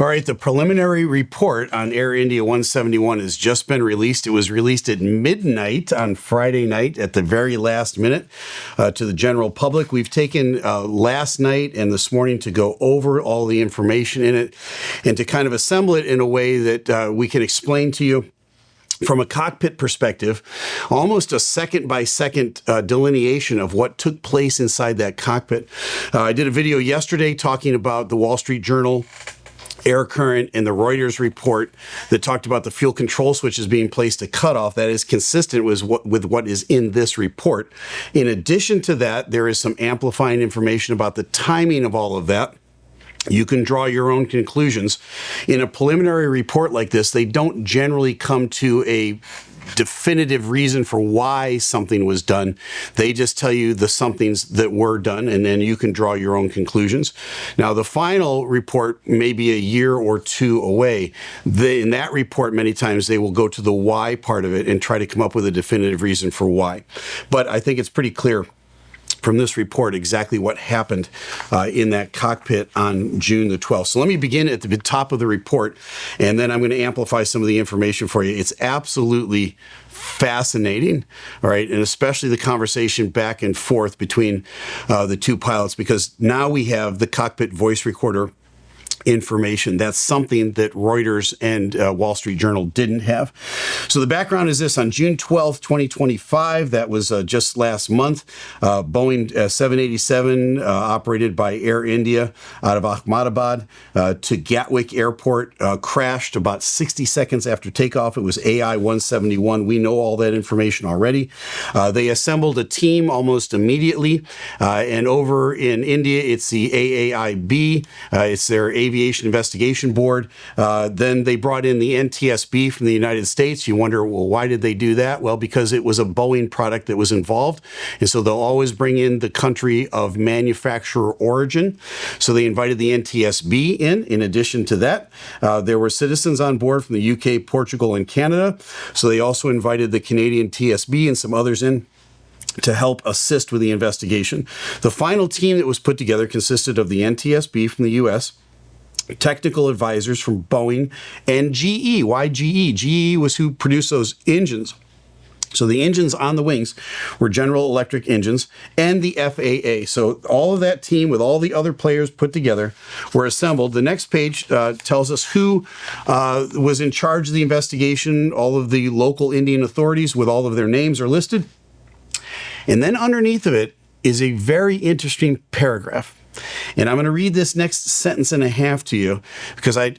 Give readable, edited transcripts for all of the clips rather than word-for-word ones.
All right, the preliminary report on Air India 171 has just been released. It was released at midnight on Friday night at the very last minute to the general public. We've taken last night and this morning to go over all the information in it and to kind of assemble it in a way that we can explain to you from a cockpit perspective, almost a second-by-second delineation of what took place inside that cockpit. I did a video yesterday talking about the Wall Street Journal, Air Current, and the Reuters report that talked about the fuel control switches being placed to cutoff. That is consistent with what is in this report. In addition to that, there is some amplifying information about the timing of all of that. You can draw your own conclusions. In a preliminary report like this, they don't generally come to a definitive reason for why something was done. They just tell you the somethings that were done, and then you can draw your own conclusions. Now, the final report may be a year or two away. In that report, many times they will go to the why part of it and try to come up with a definitive reason for why. But I think it's pretty clear from this report exactly what happened in that cockpit on June the 12th. So let me begin at the top of the report, and then I'm going to amplify some of the information for you. It's absolutely fascinating, all right, and especially the conversation back and forth between the two pilots, because now we have the cockpit voice recorder information. That's something that Reuters and Wall Street Journal didn't have. So the background is this: on June 12th, 2025, that was just last month, Boeing 787 operated by Air India out of Ahmedabad to Gatwick Airport crashed about 60 seconds after takeoff. It was AI 171. We know all that information already. They assembled a team almost immediately, and over in India, it's the AAIB. It's their Aviation Investigation Board. Then they brought in the NTSB from the United States. You wonder, well, why did they do that? Well, because it was a Boeing product that was involved. And so they'll always bring in the country of manufacturer origin. So they invited the NTSB in addition to that. There were citizens on board from the UK, Portugal, and Canada. So they also invited the Canadian TSB and some others in to help assist with the investigation. The final team that was put together consisted of the NTSB from the US, technical advisors from Boeing, and GE. Why GE? GE was who produced those engines. So the engines on the wings were General Electric engines, and the FAA. So all of that team with all the other players put together were assembled. The next page tells us who was in charge of the investigation. All of the local Indian authorities with all of their names are listed. And then underneath of it is a very interesting paragraph. And I'm going to read this next sentence and a half to you because I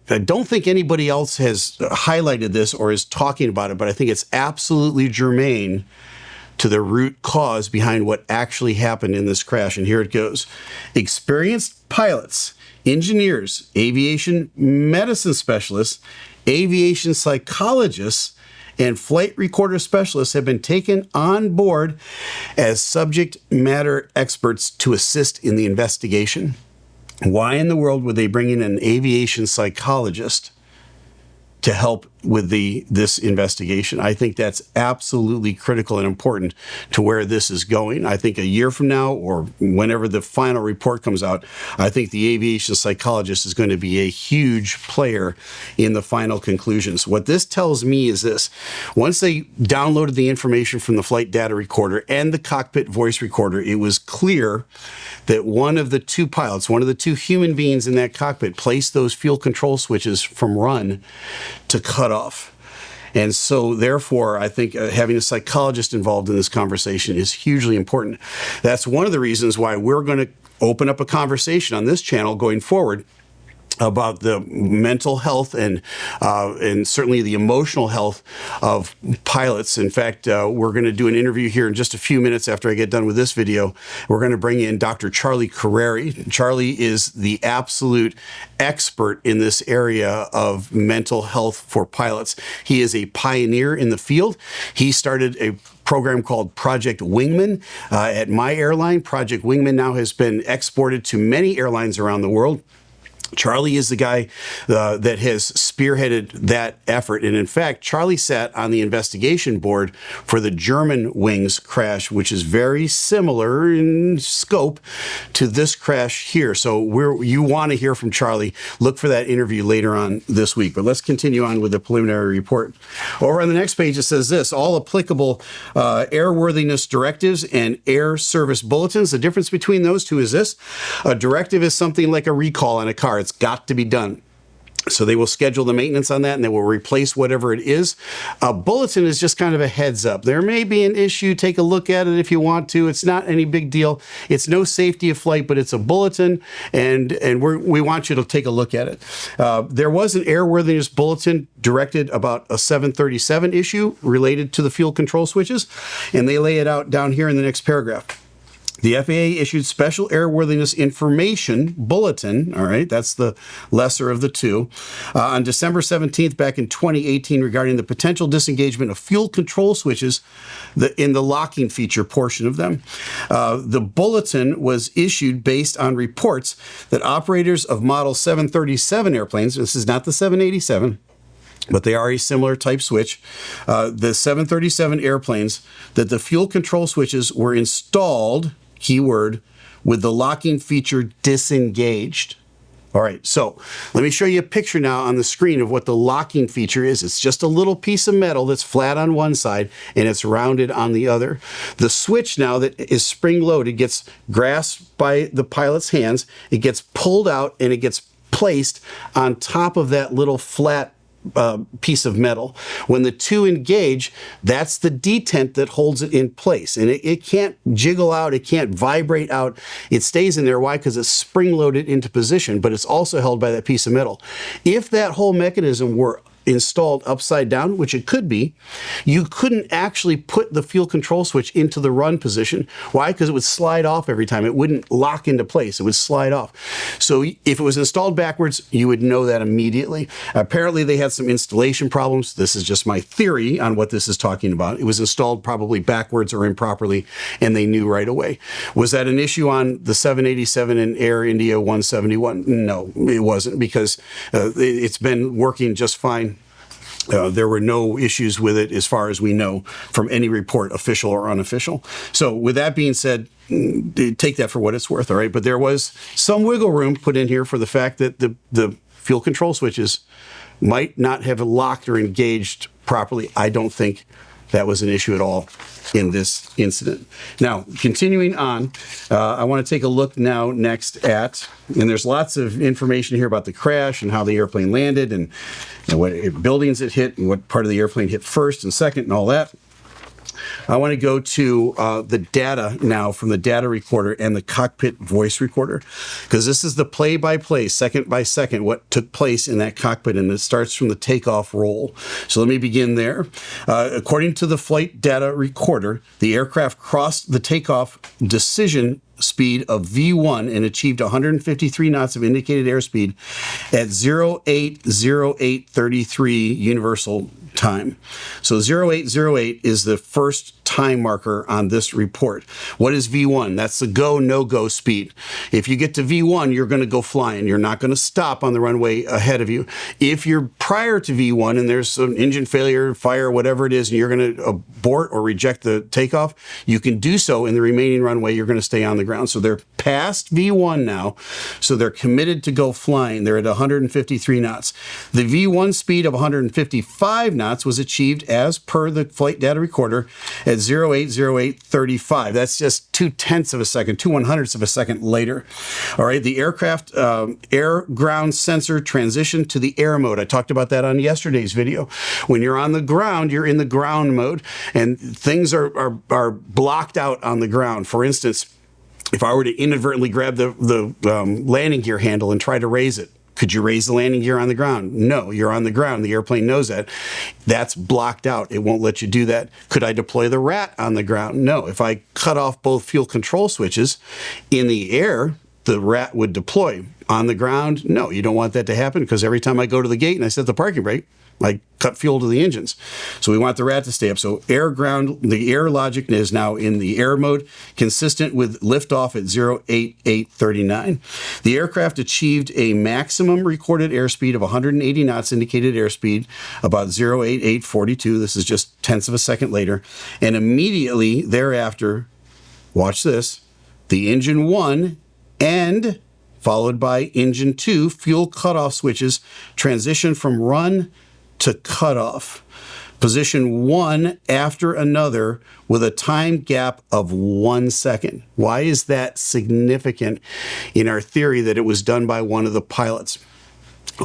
don't think anybody else has highlighted this or is talking about it, but I think it's absolutely germane to the root cause behind what actually happened in this crash. And here it goes. Experienced pilots, engineers, aviation medicine specialists, aviation psychologists, and flight recorder specialists have been taken on board as subject matter experts to assist in the investigation. Why in the world would they bring in an aviation psychologist to help with this investigation? I think that's absolutely critical and important to where this is going. I think a year from now, or whenever the final report comes out, I think the aviation psychologist is going to be a huge player in the final conclusions. What this tells me is this: once they downloaded the information from the flight data recorder and the cockpit voice recorder, it was clear that one of the two pilots, one of the two human beings in that cockpit, placed those fuel control switches from run to cut off. And so therefore, I think having a psychologist involved in this conversation is hugely important. That's one of the reasons why we're going to open up a conversation on this channel going forward about the mental health and certainly the emotional health of pilots. In fact, we're going to do an interview here in just a few minutes after I get done with this video. We're going to bring in Dr. Charlie Carreri. Charlie is the absolute expert in this area of mental health for pilots. He is a pioneer in the field. He started a program called Project Wingman at my airline. Project Wingman now has been exported to many airlines around the world. Charlie is the guy that has spearheaded that effort. And in fact, Charlie sat on the investigation board for the German wings crash, which is very similar in scope to this crash here. So you want to hear from Charlie. Look for that interview later on this week. But let's continue on with the preliminary report. Over on the next page, it says this: all applicable airworthiness directives and air service bulletins. The difference between those two is this: a directive is something like a recall on a car. It's got to be done. So they will schedule the maintenance on that and they will replace whatever it is. A bulletin is just kind of a heads up. There may be an issue. Take a look at it if you want to. It's not any big deal. It's no safety of flight, but it's a bulletin, and we want you to take a look at it. There was an airworthiness bulletin directed about a 737 issue related to the fuel control switches, and they lay it out down here in the next paragraph. The FAA issued special airworthiness information bulletin, all right, that's the lesser of the two, on December 17th back in 2018 regarding the potential disengagement of fuel control switches in the locking feature portion of them. The bulletin was issued based on reports that operators of Model 737 airplanes, this is not the 787, but they are a similar type switch, the 737 airplanes, that the fuel control switches were installed, keyword, with the locking feature disengaged. All right, so let me show you a picture now on the screen of what the locking feature is. It's just a little piece of metal that's flat on one side and it's rounded on the other. The switch now that is spring-loaded gets grasped by the pilot's hands, it gets pulled out, and it gets placed on top of that little flat piece of metal. When the two engage, that's the detent that holds it in place. And it can't jiggle out, it can't vibrate out. It stays in there. Why? Because it's spring-loaded into position, but it's also held by that piece of metal. If that whole mechanism were installed upside down, which it could be, you couldn't actually put the fuel control switch into the run position. Why? Because it would slide off every time. It wouldn't lock into place. It would slide off. So if it was installed backwards, you would know that immediately. Apparently, they had some installation problems. This is just my theory on what this is talking about. It was installed probably backwards or improperly, and they knew right away. Was that an issue on the 787 and Air India 171? No, it wasn't, because it's been working just fine. There were no issues with it as far as we know from any report, official or unofficial. So with that being said, take that for what it's worth, all right? But there was some wiggle room put in here for the fact that the fuel control switches might not have locked or engaged properly. I don't think that was an issue at all in this incident. Now, continuing on, I want to take a look now next at, and there's lots of information here about the crash and how the airplane landed and what buildings it hit and what part of the airplane hit first and second and all that. I want to go to the data now from the data recorder and the cockpit voice recorder, because this is the play-by-play, second by second, what took place in that cockpit, and it starts from the takeoff roll. So let me begin there. According to the flight data recorder, the aircraft crossed the takeoff decision speed of V1 and achieved 153 knots of indicated airspeed at 080833 universal time. So 0808 is the first time marker on this report. What is V1? That's the go, no-go speed. If you get to V1, you're going to go flying. You're not going to stop on the runway ahead of you. If you're prior to V1 and there's some engine failure, fire, whatever it is, and you're going to abort or reject the takeoff, you can do so in the remaining runway. You're going to stay on the ground. So they're past V1 now, so they're committed to go flying. They're at 153 knots. The V1 speed of 155 knots was achieved as per the flight data recorder at 080835. That's just 0.2 of a second, 0.02 of a second later. All right, the aircraft air-ground sensor transitioned to the air mode. I talked about that on yesterday's video. When you're on the ground, you're in the ground mode, and things are blocked out on the ground. For instance, if I were to inadvertently grab the landing gear handle and try to raise it, could you raise the landing gear on the ground? No, you're on the ground. The airplane knows that. That's blocked out. It won't let you do that. Could I deploy the rat on the ground? No. If I cut off both fuel control switches in the air, the rat would deploy. On the ground, no, you don't want that to happen, because every time I go to the gate and I set the parking brake, I cut fuel to the engines. So we want the rat to stay up. So air ground, the air logic is now in the air mode, consistent with liftoff at 08839. The aircraft achieved a maximum recorded airspeed of 180 knots, indicated airspeed, about 08842. This is just tenths of a second later. And immediately thereafter, watch this, the engine 1 and followed by engine 2 fuel cutoff switches transition from run to cutoff. Position one after another with a time gap of 1 second. Why is that significant in our theory that it was done by one of the pilots?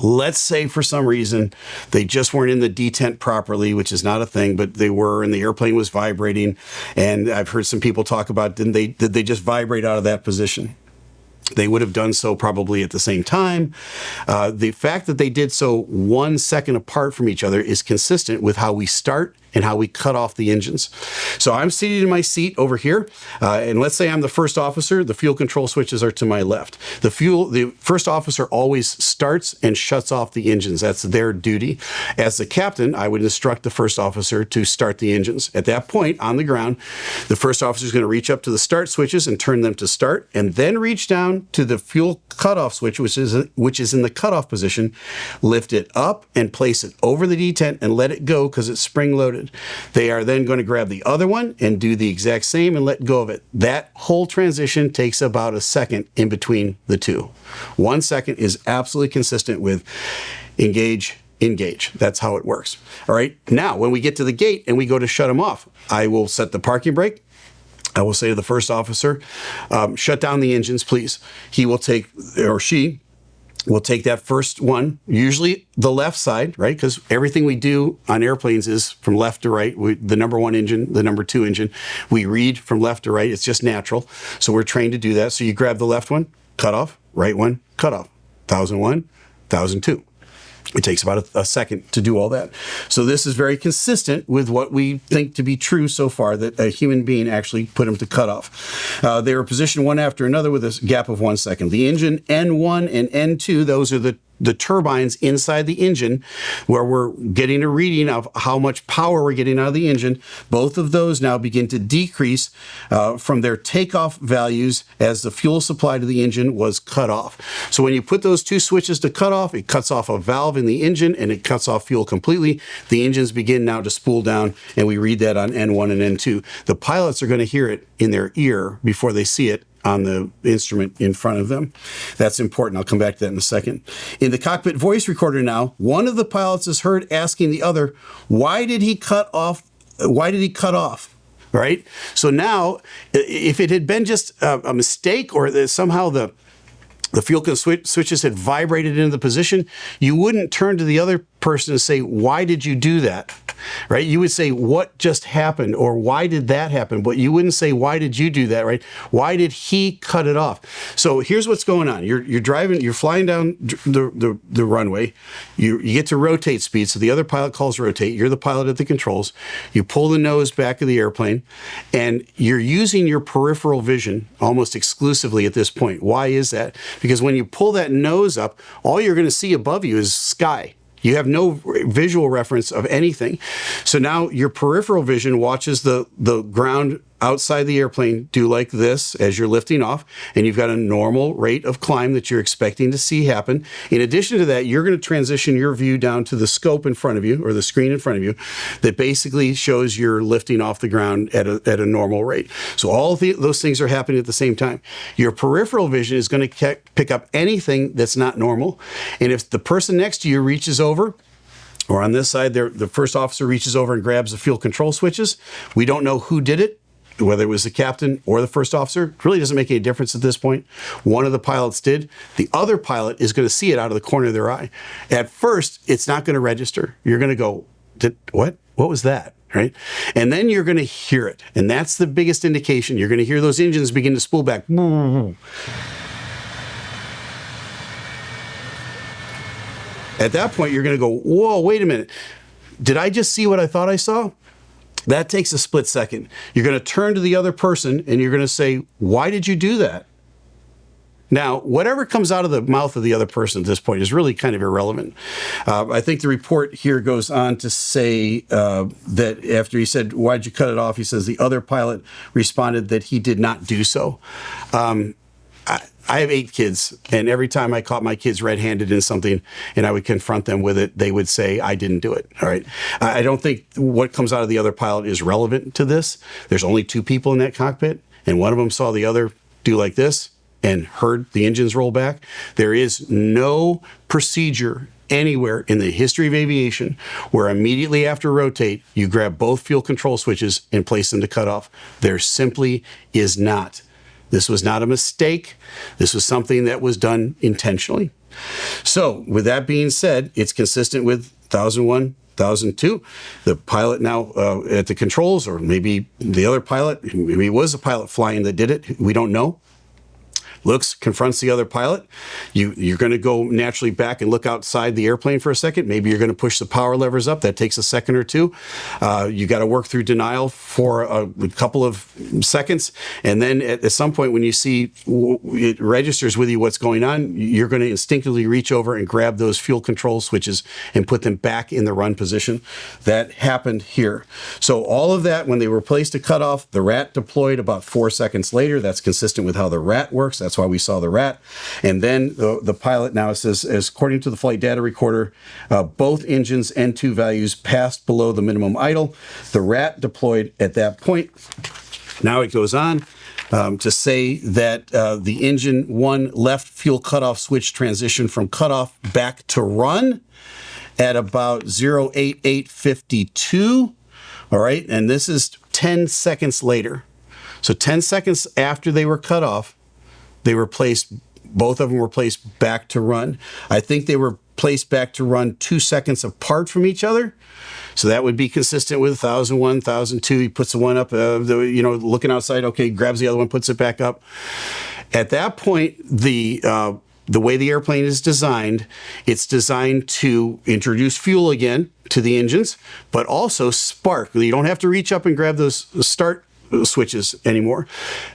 Let's say for some reason they just weren't in the detent properly, which is not a thing, but they were, and the airplane was vibrating. And I've heard some people talk about, did they just vibrate out of that position? They would have done so probably at the same time. The fact that they did so 1 second apart from each other is consistent with how we start and how we cut off the engines. So I'm seated in my seat over here, and let's say I'm the first officer. The fuel control switches are to my left. The first officer always starts and shuts off the engines. That's their duty. As the captain, I would instruct the first officer to start the engines. At that point, on the ground, the first officer is going to reach up to the start switches and turn them to start, and then reach down to the fuel cutoff switch, which is in the cutoff position, lift it up and place it over the detent and let it go because it's spring-loaded. They are then going to grab the other one and do the exact same and let go of it. That whole transition takes about a second in between the two. 1 second is absolutely consistent with engage, engage. That's how it works. All right. Now, when we get to the gate and we go to shut them off, I will set the parking brake. I will say to the first officer, shut down the engines, please. He will take, or she will take that first one, usually the left side, right? Because everything we do on airplanes is from left to right. The number one engine, the number two engine, we read from left to right. It's just natural. So we're trained to do that. So you grab the left one, cut off, right one, cut off. 1001, 1002. It takes about a second to do all that. So this is very consistent with what we think to be true so far, that a human being actually put them to cut off. They were positioned one after another with a gap of 1 second. The engine N1 and N2, those are the turbines inside the engine where we're getting a reading of how much power we're getting out of the engine. Both of those now begin to decrease from their takeoff values as the fuel supply to the engine was cut off. So when you put those two switches to cut off, it cuts off a valve in the engine and it cuts off fuel completely. The engines begin now to spool down, and we read that on N1 and N2. The pilots are going to hear it in their ear before they see it on the instrument in front of them. That's important. I'll come back to that in a second. In the cockpit voice recorder now, one of the pilots is heard asking the other, why did he cut off? Why did he cut off? Right? So now, if it had been just a mistake, or that somehow the fuel switches had vibrated into the position, you wouldn't turn to the other person and say, why did you do that? Right? You would say, what just happened? Or why did that happen? But you wouldn't say, why did you do that? Right? Why did he cut it off? So here's what's going on. You're driving, you're flying down the runway. You get to rotate speed. So the other pilot calls rotate. You're the pilot at the controls. You pull the nose back of the airplane, and you're using your peripheral vision almost exclusively at this point. Why is that? Because when you pull that nose up, all you're going to see above you is sky. You have no visual reference of anything. So now your peripheral vision watches the ground outside the airplane do like this as you're lifting off, and you've got a normal rate of climb that you're expecting to see happen. In addition to that, you're going to transition your view down to the scope in front of you, or the screen in front of you, that basically shows you're lifting off the ground at a normal rate. So all of those things are happening at the same time. Your peripheral vision is going to pick up anything that's not normal, and if the person next to you reaches over, or on this side, the first officer reaches over and grabs the fuel control switches, we don't know who did it, whether it was the captain or the first officer. It really doesn't make any difference at this point. One of the pilots did. The other pilot is going to see it out of the corner of their eye. At first, it's not going to register. You're going to go, what? What was that? Right? And then you're going to hear it. And that's the biggest indication. You're going to hear those engines begin to spool back. At that point, you're going to go, whoa, wait a minute. Did I just see what I thought I saw? That takes a split second. You're going to turn to the other person and you're going to say, why did you do that? Now, whatever comes out of the mouth of the other person at this point is really kind of irrelevant. I think the report here goes on to say that after he said, "Why'd you cut it off?" he says the other pilot responded that he did not do so. I have 8 kids, and every time I caught my kids red-handed in something and I would confront them with it, they would say, "I didn't do it." All right. I don't think what comes out of the other pilot is relevant to this. There's only 2 people in that cockpit, and one of them saw the other do like this and heard the engines roll back. There is no procedure anywhere in the history of aviation where immediately after rotate, you grab both fuel control switches and place them to cut off. There simply is not. This was not a mistake. This was something that was done intentionally. So with that being said, it's consistent with 1001, 1002. The pilot now at the controls, or maybe the other pilot, maybe it was a pilot flying that did it. We don't know. Looks, confronts the other pilot. You're going to go naturally back and look outside the airplane for a second. Maybe you're going to push the power levers up. That takes a second or two. You got to work through denial for a couple of seconds. And then at some point when you see it registers with you what's going on, you're going to instinctively reach over and grab those fuel control switches and put them back in the run position. That happened here. So all of that, when they were placed to cut off, the rat deployed about 4 seconds later. That's consistent with how the rat works. That's why we saw the rat. And then the pilot now says, as according to the flight data recorder, both engines N2 values passed below the minimum idle. The rat deployed at that point. Now it goes on to say that the engine 1 left fuel cutoff switch transitioned from cutoff back to run at about 08852. All right. And this is 10 seconds later. So 10 seconds after they were cut off, they were placed, both of them were placed back to run. I think they were placed back to run 2 seconds apart from each other. So that would be consistent with 1001, 1002. He puts the one up, looking outside, okay, grabs the other one, puts it back up. At that point, the way the airplane is designed, it's designed to introduce fuel again to the engines, but also spark. You don't have to reach up and grab those start switches anymore.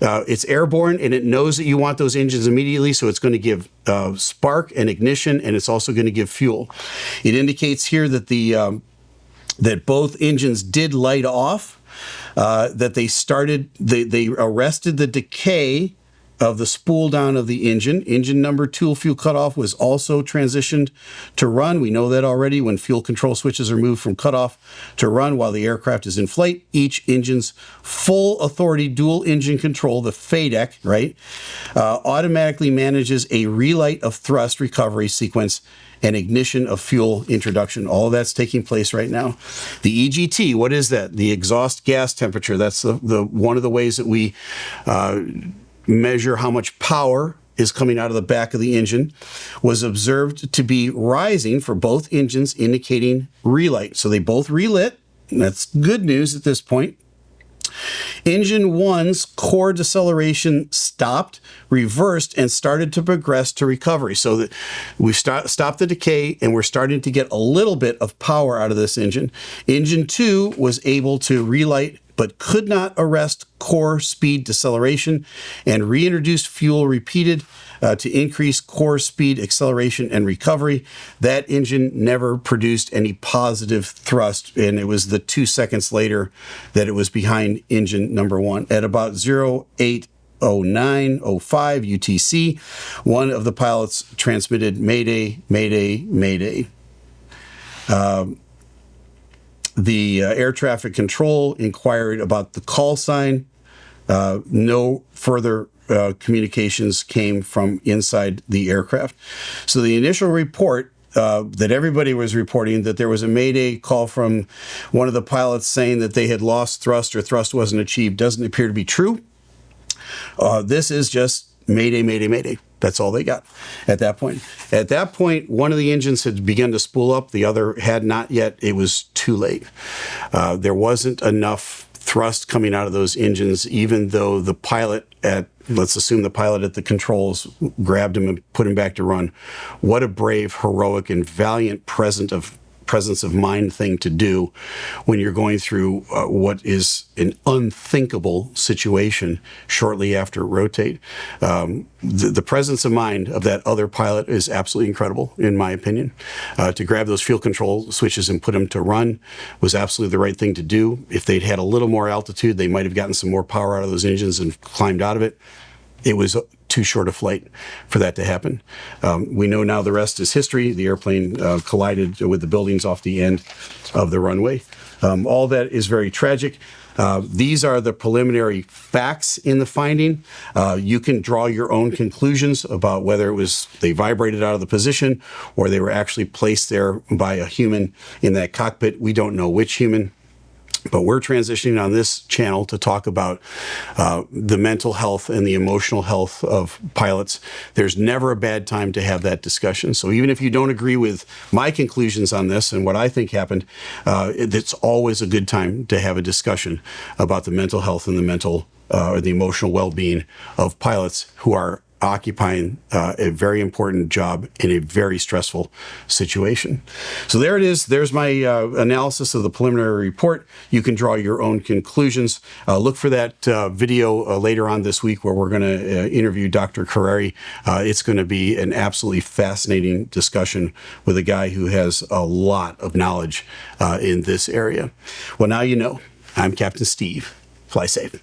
It's airborne and it knows that you want those engines immediately, so it's going to give spark and ignition, and it's also going to give fuel. It indicates here that that both engines did light off, that they arrested the decay of the spool down of the engine. Engine number 2 fuel cutoff was also transitioned to run. We know that already. When fuel control switches are moved from cutoff to run while the aircraft is in flight, each engine's full authority dual engine control, the FADEC, right, automatically manages a relight of thrust recovery sequence and ignition of fuel introduction. All of that's taking place right now. The EGT, what is that? The exhaust gas temperature. That's the one of the ways that we measure how much power is coming out of the back of the engine, was observed to be rising for both engines, indicating relight. So they both relit. That's good news at this point. Engine 1's core deceleration stopped, reversed, and started to progress to recovery. So that we stopped the decay, and we're starting to get a little bit of power out of this engine. Engine 2 was able to relight, but could not arrest core speed deceleration, and reintroduced fuel repeated to increase core speed acceleration and recovery. That engine never produced any positive thrust, and it was the 2 seconds later that it was behind engine number 1. At about 080905 UTC, one of the pilots transmitted "Mayday, Mayday, Mayday." The air traffic control inquired about the call sign. No further communications came from inside the aircraft. So the initial report that everybody was reporting, that there was a Mayday call from one of the pilots saying that they had lost thrust or thrust wasn't achieved, doesn't appear to be true. This is just Mayday, Mayday, Mayday. That's all they got at that point. At that point, one of the engines had begun to spool up. The other had not yet. It was too late. There wasn't enough thrust coming out of those engines, even though the pilot let's assume the pilot at the controls grabbed him and put him back to run. What a brave, heroic, and valiant presence of mind thing to do when you're going through what is an unthinkable situation shortly after rotate. The presence of mind of that other pilot is absolutely incredible, in my opinion. To grab those fuel control switches and put them to run was absolutely the right thing to do. If they'd had a little more altitude, they might have gotten some more power out of those engines and climbed out of it. It was too short a flight for that to happen. We know now the rest is history. The airplane collided with the buildings off the end of the runway. All that is very tragic. These are the preliminary facts in the finding. You can draw your own conclusions about whether it was they vibrated out of the position or they were actually placed there by a human in that cockpit. We don't know which human. But we're transitioning on this channel to talk about the mental health and the emotional health of pilots. There's never a bad time to have that discussion. So even if you don't agree with my conclusions on this and what I think happened, it's always a good time to have a discussion about the mental health and the mental or the emotional well-being of pilots who are occupying a very important job in a very stressful situation. So there it is. There's my analysis of the preliminary report. You can draw your own conclusions. Look for that video later on this week where we're going to interview Dr. Carreri. It's going to be an absolutely fascinating discussion with a guy who has a lot of knowledge in this area. Well, now you know. I'm Captain Steeve. Fly safe.